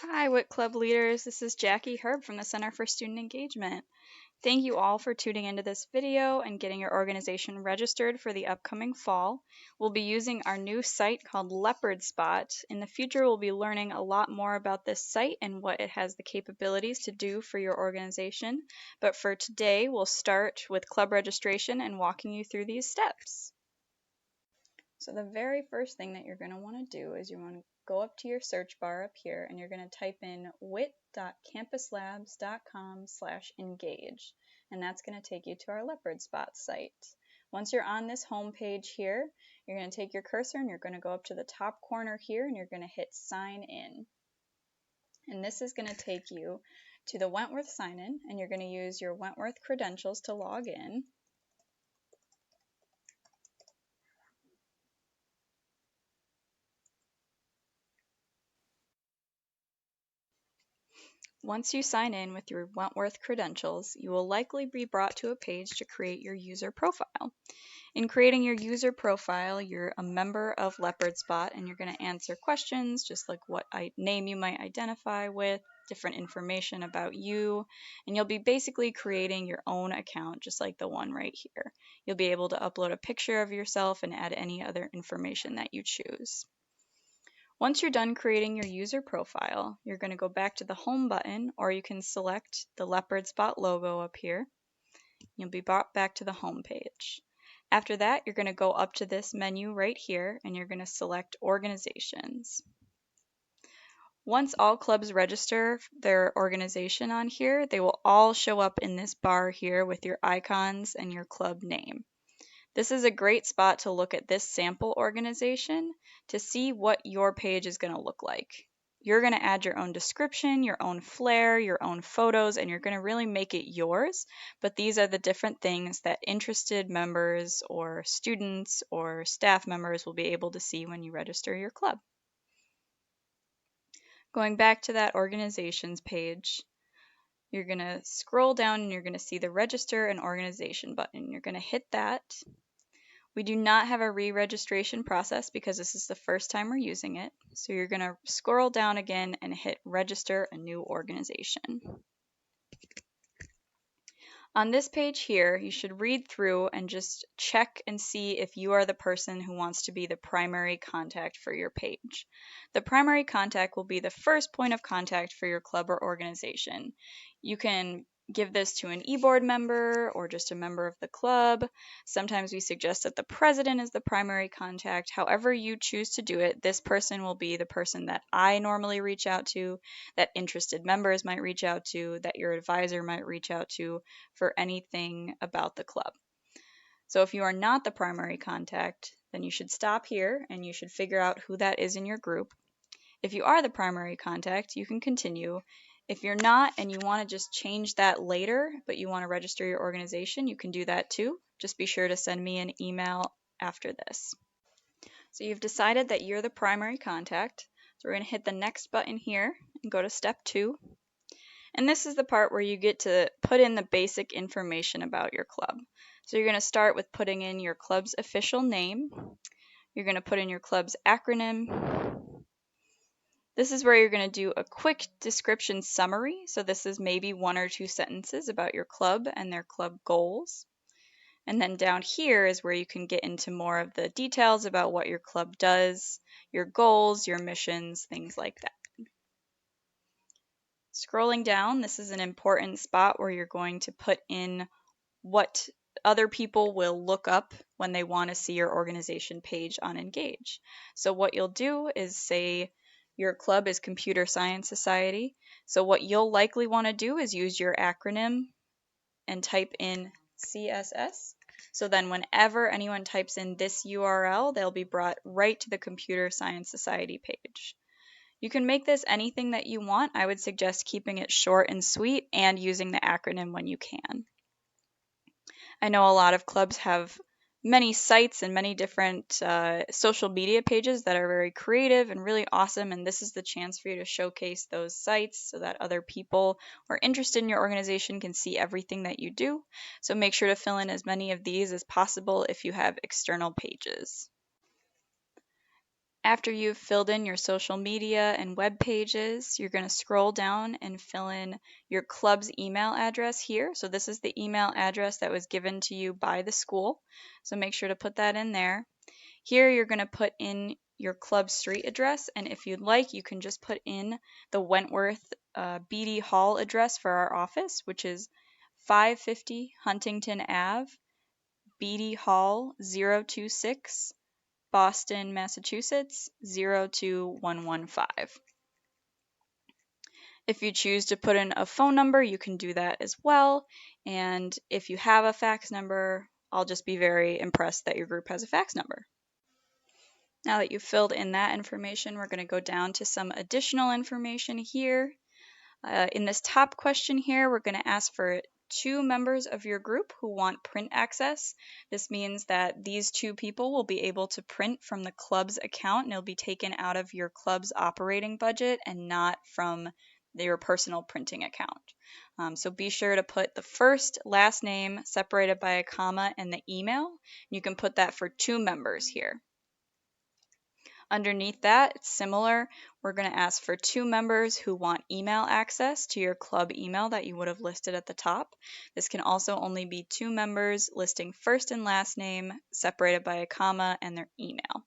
Hi, WIT Club leaders. This is Jackie Herb from the Center for Student Engagement. Thank you all for tuning into this video and getting your organization registered for the upcoming fall. We'll be using our new site called Leopard Spot. In the future, we'll be learning a lot more about this site and what it has the capabilities to do for your organization. But for today, we'll start with club registration and walking you through these steps. So the very first thing that you're going to want to do is you want to go up to your search bar up here and you're going to type in wit.campuslabs.com/engage, and that's going to take you to our Leopard Spot site. Once you're on this home page here, you're going to take your cursor and you're going to go up to the top corner here and you're going to hit sign in. And this is going to take you to the Wentworth sign-in, and you're going to use your Wentworth credentials to log in. Once you sign in with your Wentworth credentials, you will likely be brought to a page to create your user profile. In creating your user profile, you're a member of Leopard Spot and you're going to answer questions just like what name you might identify with, different information about you, and you'll be basically creating your own account just like the one right here. You'll be able to upload a picture of yourself and add any other information that you choose. Once you're done creating your user profile, you're going to go back to the home button, or you can select the Leopard Spot logo up here. You'll be brought back to the home page. After that, you're going to go up to this menu right here and you're going to select organizations. Once all clubs register their organization on here, they will all show up in this bar here with your icons and your club name. This is a great spot to look at this sample organization to see what your page is going to look like. You're going to add your own description, your own flair, your own photos, and you're going to really make it yours. But these are the different things that interested members or students or staff members will be able to see when you register your club. Going back to that organizations page, you're going to scroll down and you're going to see the register an organization button. You're going to hit that. We do not have a re-registration process because this is the first time we're using it. So you're going to scroll down again and hit register a new organization. On this page here, you should read through and just check and see if you are the person who wants to be the primary contact for your page. The primary contact will be the first point of contact for your club or organization. You can give this to an e-board member or just a member of the club. Sometimes we suggest that the president is the primary contact. However you choose to do it, this person will be the person that I normally reach out to, that interested members might reach out to, that your advisor might reach out to for anything about the club. So if you are not the primary contact, then you should stop here and you should figure out who that is in your group. If you are the primary contact, you can continue. If you're not and you want to just change that later, but you want to register your organization, you can do that too. Just be sure to send me an email after this. So you've decided that you're the primary contact. So we're going to hit the next button here and go to step 2. And this is the part where you get to put in the basic information about your club. So you're going to start with putting in your club's official name. You're going to put in your club's acronym. This is where you're going to do a quick description summary. So this is maybe 1 or 2 sentences about your club and their club goals. And then down here is where you can get into more of the details about what your club does, your goals, your missions, things like that. Scrolling down, this is an important spot where you're going to put in what other people will look up when they want to see your organization page on Engage. So what you'll do is say your club is Computer Science Society. So what you'll likely want to do is use your acronym and type in CSS. So then whenever anyone types in this URL, they'll be brought right to the Computer Science Society page. You can make this anything that you want. I would suggest keeping it short and sweet and using the acronym when you can. I know a lot of clubs have many sites and many different social media pages that are very creative and really awesome, and this is the chance for you to showcase those sites so that other people who are interested in your organization can see everything that you do. So make sure to fill in as many of these as possible if you have external pages. After you've filled in your social media and web pages, you're going to scroll down and fill in your club's email address here. So this is the email address that was given to you by the school. So make sure to put that in there. Here you're going to put in your club street address, and if you'd like, you can just put in the Wentworth Beatty Hall address for our office, which is 550 Huntington Ave, Beatty Hall 026, Boston, Massachusetts 02115. If you choose to put in a phone number, you can do that as well. And if you have a fax number, I'll just be very impressed that your group has a fax number. Now that you've filled in that information, we're going to go down to some additional information here. In this top question here, we're going to ask for 2 members of your group who want print access. This means that these 2 people will be able to print from the club's account, and it'll be taken out of your club's operating budget and not from your personal printing account. So be sure to put the first, last name separated by a comma and the email. You can put that for 2 members here. Underneath that, it's similar. We're going to ask for 2 members who want email access to your club email that you would have listed at the top. This can also only be 2 members listing first and last name separated by a comma and their email.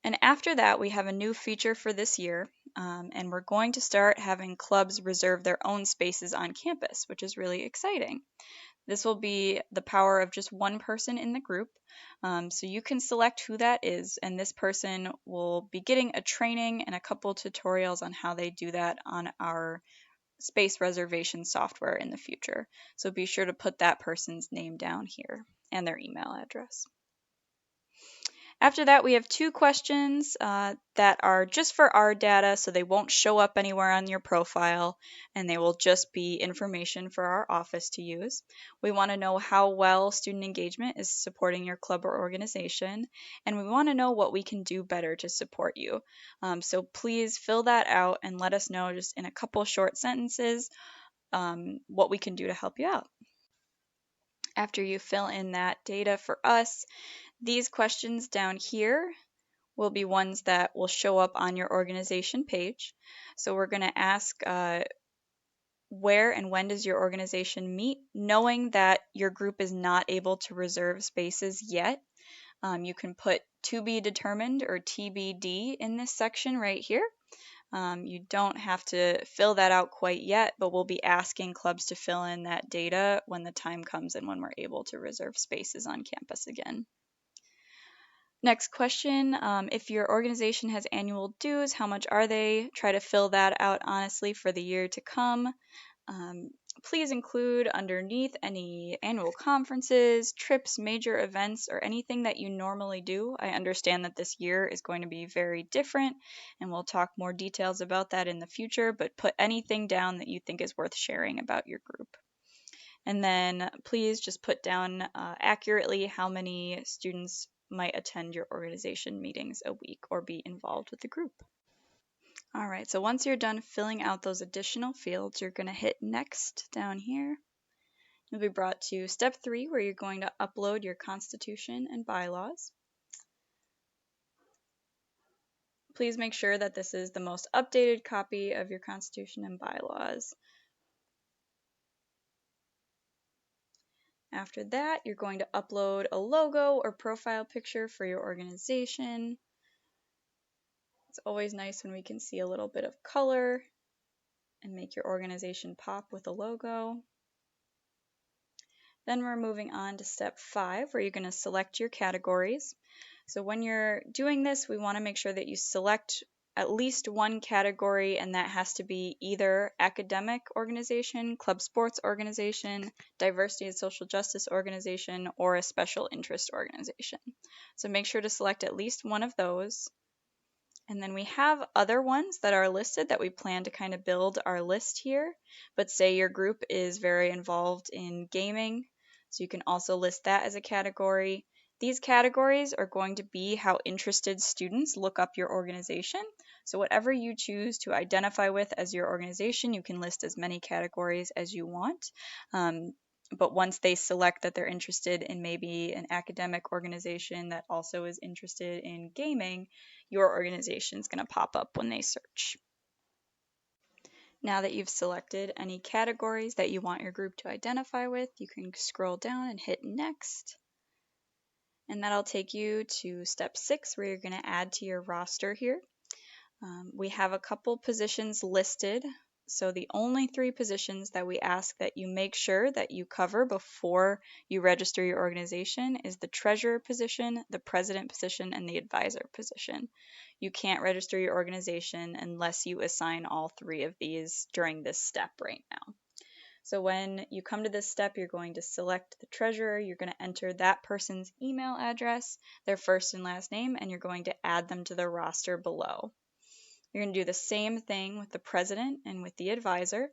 And after that, we have a new feature for this year, and we're going to start having clubs reserve their own spaces on campus, which is really exciting. This will be the power of just one person in the group. So you can select who that is, and this person will be getting a training and a couple tutorials on how they do that on our space reservation software in the future. So be sure to put that person's name down here and their email address. After that, we have 2 questions that are just for our data, so they won't show up anywhere on your profile, and they will just be information for our office to use. We want to know how well student engagement is supporting your club or organization, and we want to know what we can do better to support you. So please fill that out and let us know just in a couple short sentences what we can do to help you out. After you fill in that data for us, these questions down here will be ones that will show up on your organization page. So we're going to ask where and when does your organization meet, knowing that your group is not able to reserve spaces yet. You can put to be determined or TBD in this section right here. You don't have to fill that out quite yet, but we'll be asking clubs to fill in that data when the time comes and when we're able to reserve spaces on campus again. Next question, if your organization has annual dues, how much are they? Try to fill that out honestly for the year to come. Please include underneath any annual conferences, trips, major events, or anything that you normally do. I understand that this year is going to be very different, and we'll talk more details about that in the future, but put anything down that you think is worth sharing about your group. And then please just put down accurately how many students might attend your organization meetings a week or be involved with the group. All right, so once you're done filling out those additional fields, you're going to hit next down here. You'll be brought to step 3, where you're going to upload your constitution and bylaws. Please make sure that this is the most updated copy of your constitution and bylaws. After that, you're going to upload a logo or profile picture for your organization. It's always nice when we can see a little bit of color and make your organization pop with a logo. Then we're moving on to step 5, where you're going to select your categories. So when you're doing this, we want to make sure that you select at least one category, and that has to be either academic organization, club sports organization, diversity and social justice organization, or a special interest organization. So make sure to select at least one of those. And then we have other ones that are listed that we plan to kind of build our list here. But say your group is very involved in gaming, so you can also list that as a category. These categories are going to be how interested students look up your organization. So whatever you choose to identify with as your organization, you can list as many categories as you want. But once they select that they're interested in maybe an academic organization that also is interested in gaming, your organization is going to pop up when they search. Now that you've selected any categories that you want your group to identify with, you can scroll down and hit Next. And that'll take you to step 6, where you're going to add to your roster here. We have a couple positions listed. So the only 3 positions that we ask that you make sure that you cover before you register your organization is the treasurer position, the president position, and the advisor position. You can't register your organization unless you assign all 3 of these during this step right now. So when you come to this step, you're going to select the treasurer, you're going to enter that person's email address, their first and last name, and you're going to add them to the roster below. You're going to do the same thing with the president and with the advisor.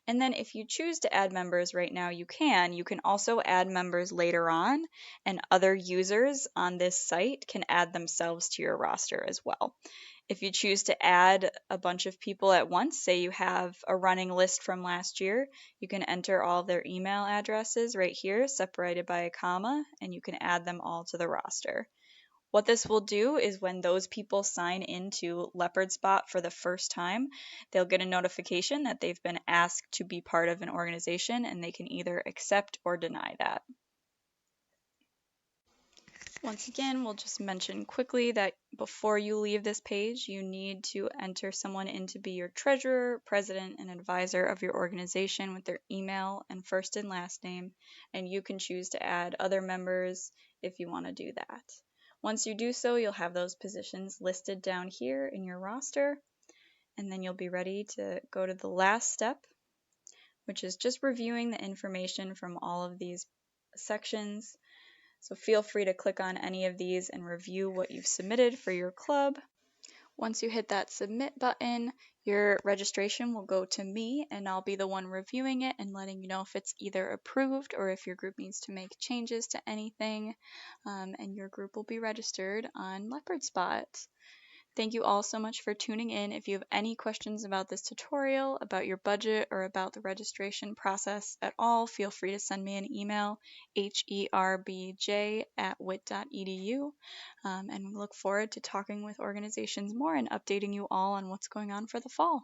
And then if you choose to add members right now, you can. You can also add members later on, and other users on this site can add themselves to your roster as well. If you choose to add a bunch of people at once, say you have a running list from last year, you can enter all their email addresses right here, separated by a comma, and you can add them all to the roster. What this will do is when those people sign into LeopardSpot for the first time, they'll get a notification that they've been asked to be part of an organization, and they can either accept or deny that. Once again, we'll just mention quickly that before you leave this page, you need to enter someone in to be your treasurer, president, and advisor of your organization with their email and first and last name, and you can choose to add other members if you want to do that. Once you do so, you'll have those positions listed down here in your roster, and then you'll be ready to go to the last step, which is just reviewing the information from all of these sections. So feel free to click on any of these and review what you've submitted for your club. Once you hit that submit button, your registration will go to me, and I'll be the one reviewing it and letting you know if it's either approved or if your group needs to make changes to anything, and your group will be registered on LeopardSpot. Thank you all so much for tuning in. If you have any questions about this tutorial, about your budget, or about the registration process at all, feel free to send me an email, herbj@wit.edu, and we look forward to talking with organizations more and updating you all on what's going on for the fall.